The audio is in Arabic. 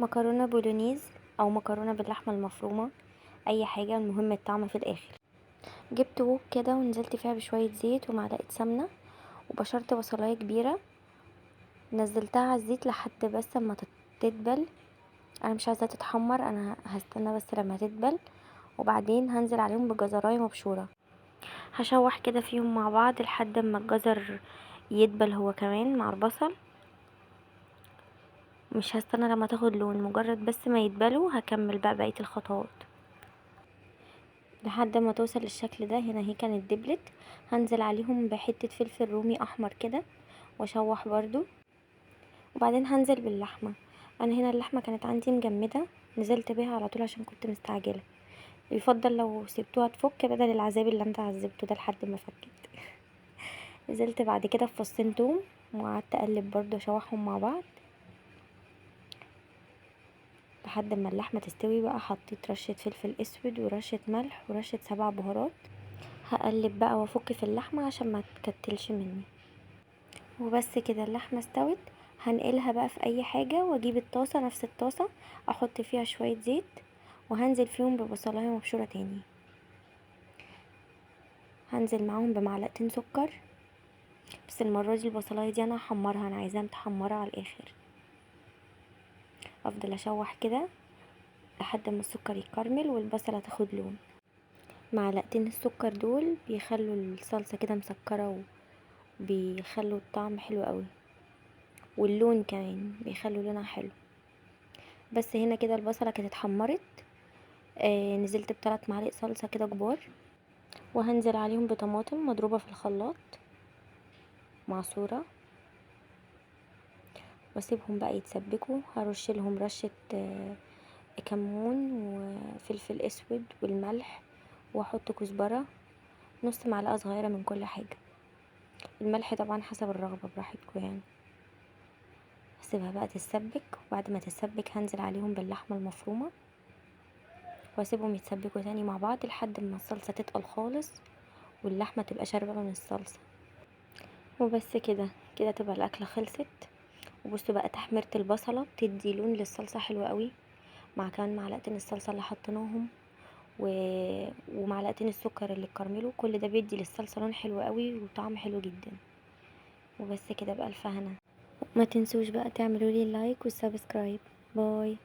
مكرونه بولونيز او مكرونه باللحمه المفرومه، اي حاجه المهم الطعم في الاخر. جبت وok كده ونزلت فيها بشويه زيت ومعلقه سمنه، وبشرت بصلايه كبيره نزلتها على الزيت لحد بس اما تدبل. انا مش عايزاها تتحمر، انا هستنى بس لما تدبل، وبعدين هنزل عليهم بجزرايه مبشوره. هشوح كده فيهم مع بعض لحد ما الجزر يدبل هو كمان مع البصل. مش هستنى لما تاخد لون، مجرد بس ما يدبلوا هكمل بقى بقية الخطوات لحد ما توصل للشكل ده. هنا هي كانت دبلت، هنزل عليهم بحتة فلفل رومي احمر كده واشوح برضو، وبعدين هنزل باللحمة. انا هنا اللحمة كانت عندي مجمدة، نزلت بيها على طول عشان كنت مستعجلة. يفضل لو سبتوها تفك بدل العذاب اللي انت عذبته ده لحد ما فكت. نزلت بعد كده في فصين توم وقعدت اقلب برضو اشوحهم مع بعض لحد ما اللحمه تستوي. بقى حطيت رشه فلفل اسود ورشه ملح ورشه 7 بهارات. هقلب بقى وافك في اللحمه عشان ما تكتلش مني. وبس كده اللحمه استوت. هنقلها بقى في اي حاجه واجيب الطاسه، نفس الطاسه احط فيها شويه زيت وهنزل فيهم ببصلايه مبشوره تاني. هنزل معاهم بمعلقتين سكر، بس المره دي البصلايه دي انا هحمرها، انا عايزاها متحمره على الاخر. افضل اشوح كده لحد ما السكر يكرمل والبصلة تاخد لون. معلقتين السكر دول بيخلوا الصلصة كده مسكرة وبيخلوا الطعم حلو قوي، واللون كمان بيخلوا لونها حلو. بس هنا كده البصلة كانت اتحمرت. نزلت ب3 معالق صلصة كده كبار، وهنزل عليهم بطماطم مضروبة في الخلاط معصورة، واسيبهم بقى يتسبكوا. هرش لهم رشة كمون وفلفل اسود والملح، واحط كزبرة نص معلقة صغيرة من كل حاجة. الملح طبعا حسب الرغبة براحتكم يعني. هسيبها بقى تتسبك، وبعد ما تتسبك هنزل عليهم باللحمة المفرومة واسيبهم يتسبكوا تاني مع بعض لحد ما الصلصة تتقل خالص واللحمة تبقى شاربة من الصلصة. وبس كده كده تبقى الاكلة خلصت. وبصوا بقى تحميرة البصلة بتدي لون للصلصة حلو قوي، مع كمان معلقتين الصلصة اللي حطيناهم ومعلقتين السكر اللي كرملوا، كل ده بيدي للصلصة لون حلو قوي وطعم حلو جدا. وبس كده بألف هنا. ما تنسوش بقى تعملوا لي لايك والسبسكرايب. باي.